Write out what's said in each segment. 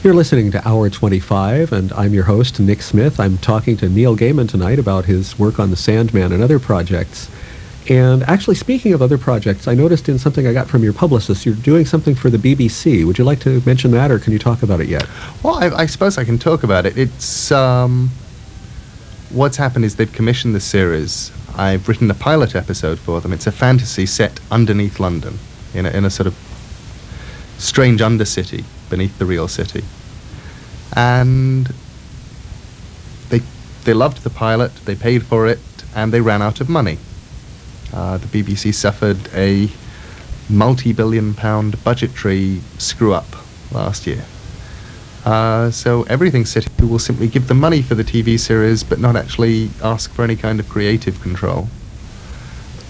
You're listening to Hour 25, and I'm your host, Nick Smith. I'm talking to Neil Gaiman tonight about his work on The Sandman and other projects. And actually, speaking of other projects, I noticed in something I got from your publicist, you're doing something for the BBC. Would you like to mention that, or can you talk about it yet? Well, I suppose I can talk about it. It's what's happened is they've commissioned the series. I've written a pilot episode for them. It's a fantasy set underneath London, in a sort of strange undercity beneath the real city. And they loved the pilot, they paid for it, and they ran out of money. The BBC suffered a multi-billion-pound budgetary screw-up last year. So Everything City will simply give them money for the TV series, but not actually ask for any kind of creative control.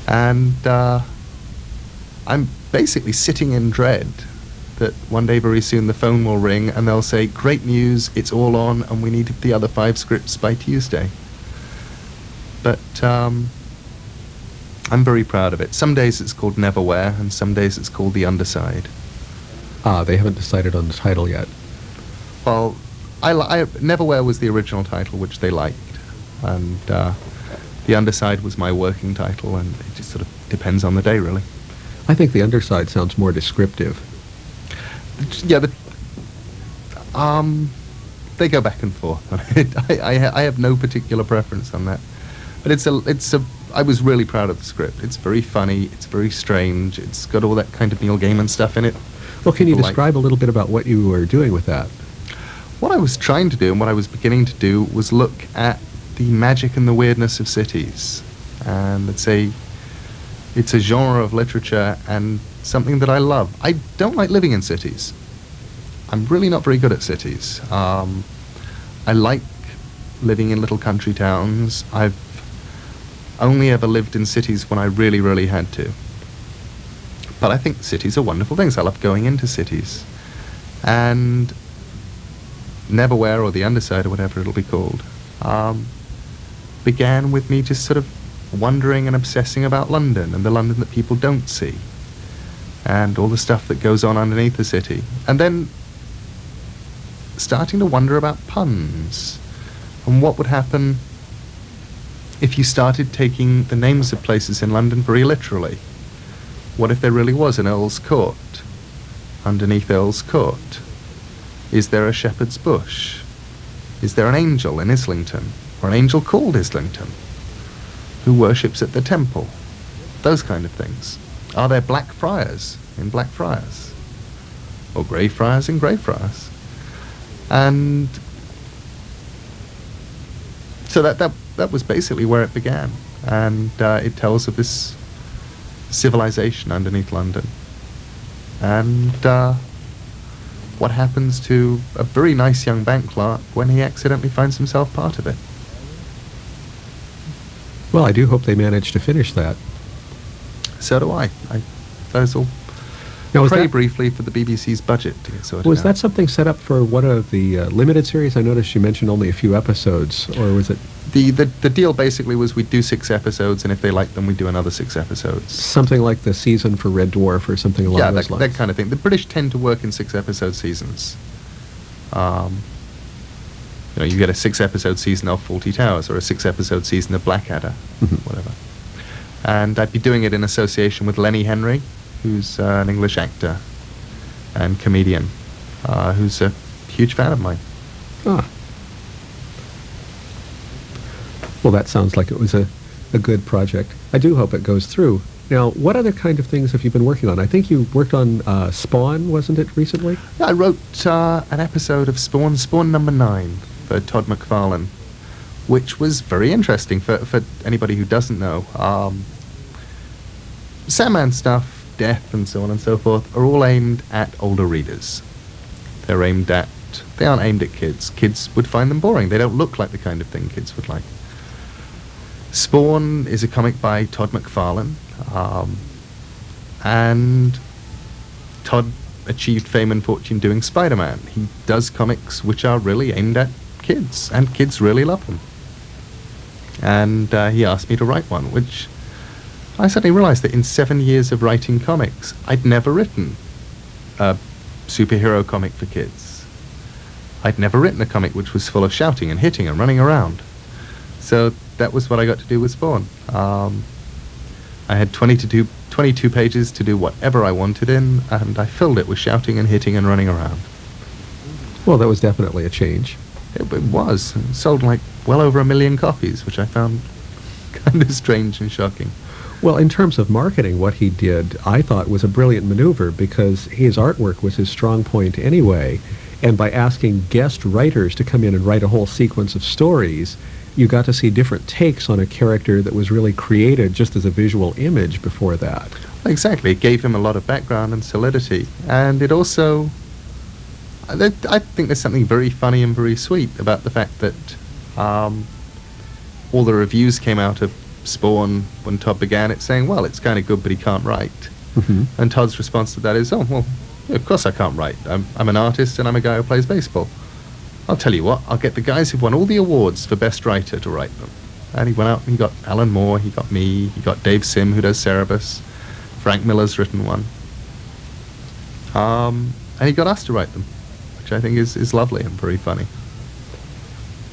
And I'm basically sitting in dread that one day very soon the phone will ring and they'll say, "Great news, it's all on, and we need the other 5 scripts by Tuesday." But I'm very proud of it. Some days it's called Neverwhere, and some days it's called The Underside. They haven't decided on the title yet. Well, Neverwhere was the original title, which they liked, and The Underside was my working title, and it just sort of depends on the day, really. I think The Underside sounds more descriptive. Yeah, they go back and forth. I have no particular preference on that, but I was really proud of the script. It's very funny, it's very strange, it's got all that kind of Neil Gaiman stuff in it. Well, can you describe a little bit about what you were doing with that? What I was trying to do, and what I was beginning to do, was look at the magic and the weirdness of cities. And it's a genre of literature and something that I love. I don't like living in cities. I'm really not very good at cities. I like living in little country towns. I've only ever lived in cities when I really, really had to. But I think cities are wonderful things. I love going into cities. And Neverwhere, or The Underside, or whatever it'll be called, began with me just sort of wondering and obsessing about London, and the London that people don't see, and all the stuff that goes on underneath the city. And then starting to wonder about puns, and what would happen if you started taking the names of places in London very literally. What if there really was an Earl's Court underneath Earl's Court? Is there a Shepherd's Bush? Is there an angel in Islington, or an angel called Islington, who worships at the temple? Those kind of things. Are there Black Friars in Blackfriars? Or Grey Friars in Greyfriars? And so that was basically where it began. And it tells of this civilization underneath London. And what happens to a very nice young bank clerk when he accidentally finds himself part of it. Well, I do hope they manage to finish that. So do I. Those will pray briefly for the BBC's budget to get sorted Was out. that something set up for one of the limited series? I noticed you mentioned only a few episodes, or was it... The deal basically was we'd do 6 episodes, and if they liked them, we'd do another 6 episodes. Something like the season for Red Dwarf, or something along those lines? Yeah, that kind of thing. The British tend to work in 6-episode seasons. You get a 6-episode season of Fawlty Towers, or a 6-episode season of Blackadder, whatever. And I'd be doing it in association with Lenny Henry, who's an English actor and comedian, who's a huge fan of mine. Ah. Well, that sounds like it was a good project. I do hope it goes through. Now, what other kind of things have you been working on? I think you worked on Spawn, wasn't it, recently? Yeah, I wrote an episode of Spawn number 9, for Todd McFarlane, which was very interesting for anybody who doesn't know. Sandman stuff, death, and so on and so forth are all aimed at older readers. They aren't aimed at kids. Kids would find them boring. They don't look like the kind of thing kids would like. Spawn is a comic by Todd McFarlane, and Todd achieved fame and fortune doing Spider-Man. He does comics which are really aimed at kids, and kids really love them. And he asked me to write one, which I suddenly realized that in 7 years of writing comics, I'd never written a superhero comic for kids. I'd never written a comic which was full of shouting and hitting and running around. So that was what I got to do with Spawn. I had 22 pages to do whatever I wanted in, and I filled it with shouting and hitting and running around. Well, that was definitely a change. It was. It sold like well over 1 million copies, which I found kind of strange and shocking. Well, in terms of marketing, what he did, I thought was a brilliant maneuver because his artwork was his strong point anyway. And by asking guest writers to come in and write a whole sequence of stories, you got to see different takes on a character that was really created just as a visual image before that. Exactly. It gave him a lot of background and solidity. And it also... I think there's something very funny and very sweet about the fact that all the reviews came out of Spawn when Todd began it saying, well, it's kind of good, but he can't write. Mm-hmm. And Todd's response to that is, oh, well, yeah, of course I can't write. I'm an artist and I'm a guy who plays baseball. I'll tell you what, I'll get the guys who've won all the awards for Best Writer to write them. And he went out and he got Alan Moore, he got me, he got Dave Sim, who does Cerebus. Frank Miller's written one. And he got us to write them, which I think is lovely and very funny.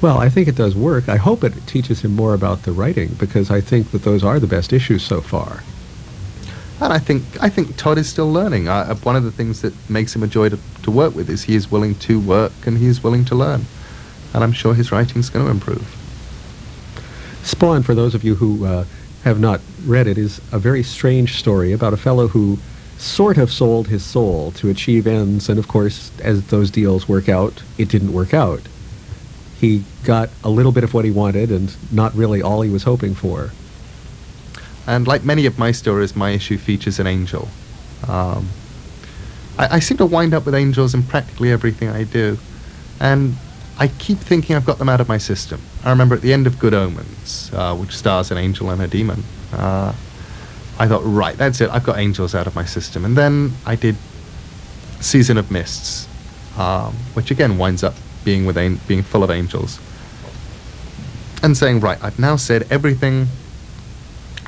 Well, I think it does work. I hope it teaches him more about the writing, because I think that those are the best issues so far. And I think Todd is still learning. One of the things that makes him a joy to work with is he is willing to work and he is willing to learn. And I'm sure his writing's going to improve. Spawn, for those of you who have not read it, is a very strange story about a fellow who sort of sold his soul to achieve ends, and of course, as those deals work out, it didn't work out. He got a little bit of what he wanted and not really all he was hoping for. And like many of my stories, my issue features an angel. I seem to wind up with angels in practically everything I do. And I keep thinking I've got them out of my system. I remember at the end of Good Omens, which stars an angel and a demon, I thought, right, that's it, I've got angels out of my system. And then I did Season of Mists, which again winds up being full of angels. And saying, right, I've now said everything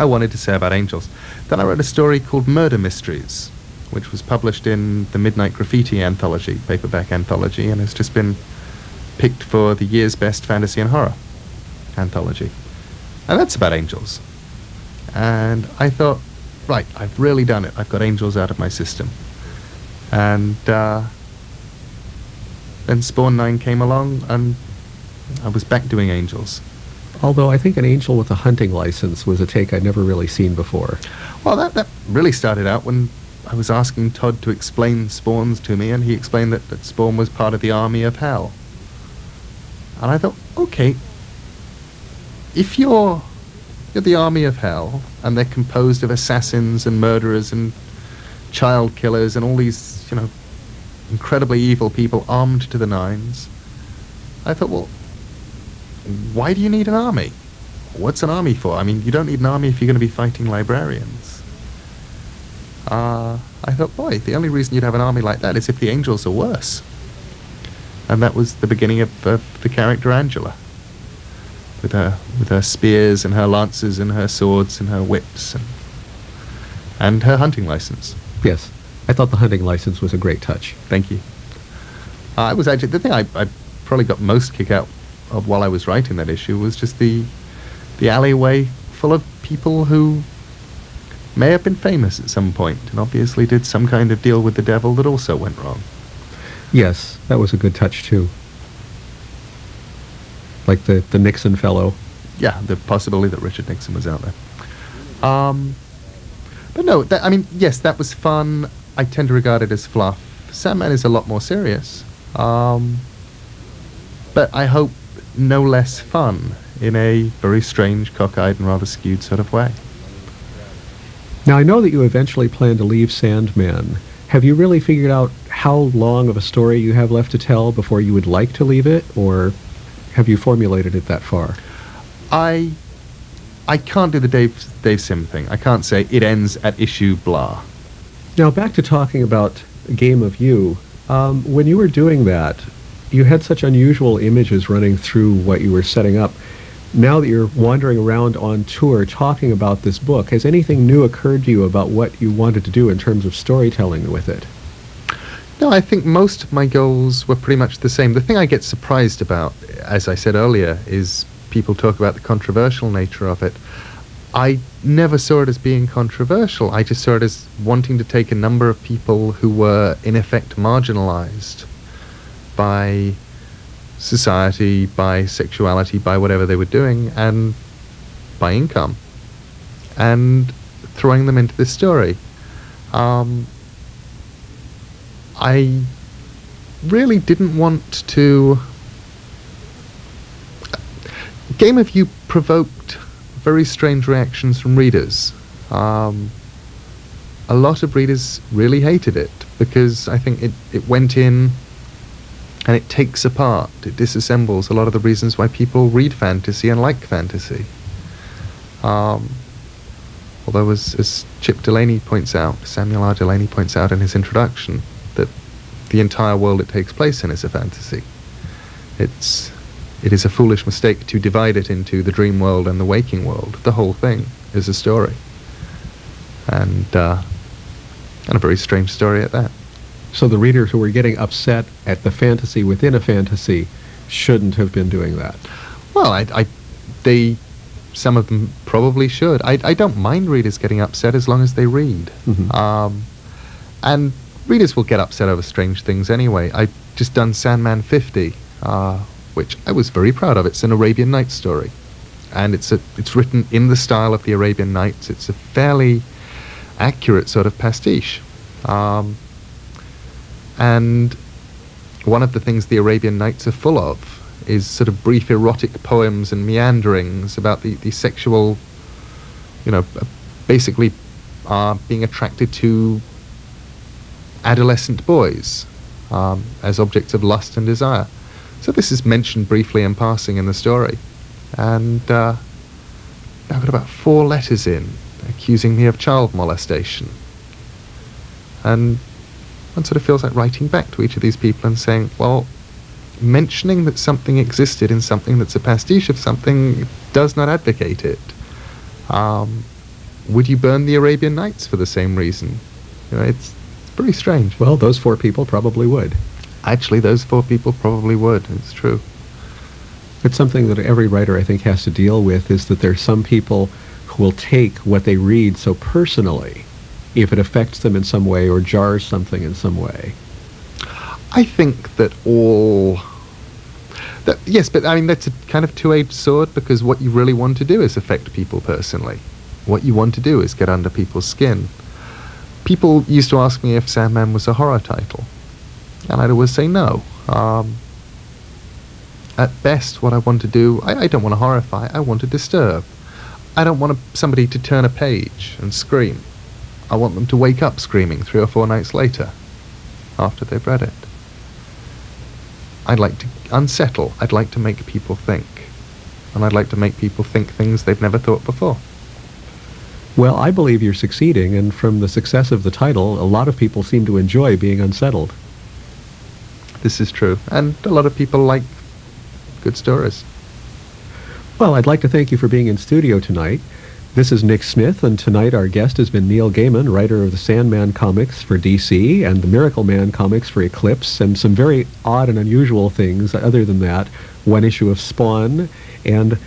I wanted to say about angels. Then I wrote a story called Murder Mysteries, which was published in the Midnight Graffiti anthology, paperback anthology, and has just been picked for the year's best fantasy and horror anthology. And that's about angels. And I thought, right, I've really done it. I've got angels out of my system. And then Spawn 9 came along, and I was back doing angels. Although I think an angel with a hunting license was a take I'd never really seen before. Well, that really started out when I was asking Todd to explain Spawns to me, and he explained that Spawn was part of the army of hell. And I thought, okay, if you're the army of hell, and they're composed of assassins and murderers and child killers and all these, incredibly evil people armed to the nines, I thought, well, why do you need an army? What's an army for? I mean, you don't need an army if you're going to be fighting librarians. I thought, boy, the only reason you'd have an army like that is if the angels are worse. And that was the beginning of the character Angela, with her spears and her lances and her swords and her whips and her hunting license. Yes, I thought the hunting license was a great touch. Thank you. I was actually, the thing I probably got most kick out of while I was writing that issue was just the alleyway full of people who may have been famous at some point and obviously did some kind of deal with the devil that also went wrong. Yes, that was a good touch too. Like the Nixon fellow. Yeah, the possibility that Richard Nixon was out there. But no, yes, that was fun. I tend to regard it as fluff. Sandman is a lot more serious. But I hope no less fun in a very strange, cockeyed and rather skewed sort of way. Now, I know that you eventually plan to leave Sandman. Have you really figured out how long of a story you have left to tell before you would like to leave it, or have you formulated it that far? I can't do the Dave Sim thing. I can't say it ends at issue blah. Now, back to talking about Game of You. When you were doing that, you had such unusual images running through what you were setting up. Now that you're wandering around on tour talking about this book, has anything new occurred to you about what you wanted to do in terms of storytelling with it? No, I think most of my goals were pretty much the same. The thing I get surprised about, as I said earlier, is people talk about the controversial nature of it. I never saw it as being controversial. I just saw it as wanting to take a number of people who were, in effect, marginalized by society, by sexuality, by whatever they were doing, and by income, and throwing them into this story. I really didn't want to... Game of You provoked very strange reactions from readers. A lot of readers really hated it, because I think it went in and it takes apart, it disassembles a lot of the reasons why people read fantasy and like fantasy. Although, as Chip Delaney points out, Samuel R. Delaney points out in his introduction, that the entire world it takes place in is a fantasy. It is a foolish mistake to divide it into the dream world and the waking world. The whole thing is a story. And a very strange story at that. So the readers who were getting upset at the fantasy within a fantasy shouldn't have been doing that. Well, some of them probably should. I don't mind readers getting upset as long as they read. Mm-hmm. And readers will get upset over strange things anyway. I've just done Sandman 50, which I was very proud of. It's an Arabian Nights story, and it's written in the style of the Arabian Nights. It's a fairly accurate sort of pastiche. And one of the things the Arabian Nights are full of is sort of brief erotic poems and meanderings about the sexual, basically being attracted to adolescent boys as objects of lust and desire. So this is mentioned briefly in passing in the story. And I've got about 4 letters in accusing me of child molestation. And one sort of feels like writing back to each of these people and saying, well, mentioning that something existed in something that's a pastiche of something does not advocate it. Would you burn the Arabian Nights for the same reason? It's pretty strange. Well, those 4 people probably would. Actually, those 4 people probably would. It's true. It's something that every writer, I think, has to deal with, is that there's some people who will take what they read so personally if it affects them in some way or jars something in some way. I think that yes, but I mean, that's a kind of two-edged sword, because what you really want to do is affect people personally. What you want to do is get under people's skin. People used to ask me if Sandman was a horror title, and I'd always say no. At best, what I want to do, I don't want to horrify, I want to disturb. I don't want somebody to turn a page and scream. I want them to wake up screaming 3 or 4 nights later, after they've read it. I'd like to unsettle. I'd like to make people think. And I'd like to make people think things they've never thought before. Well, I believe you're succeeding, and from the success of the title, a lot of people seem to enjoy being unsettled. This is true. And a lot of people like good stories. Well, I'd like to thank you for being in studio tonight. This is Nick Smith, and tonight our guest has been Neil Gaiman, writer of the Sandman comics for DC and the Miracle Man comics for Eclipse, and some very odd and unusual things other than that. One issue of Spawn and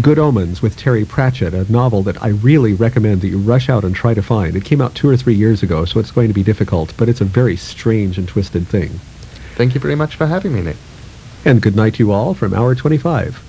Good Omens with Terry Pratchett, a novel that I really recommend that you rush out and try to find. It came out 2 or 3 years ago, so it's going to be difficult, but it's a very strange and twisted thing. Thank you very much for having me, Nick. And good night to you all from Hour 25.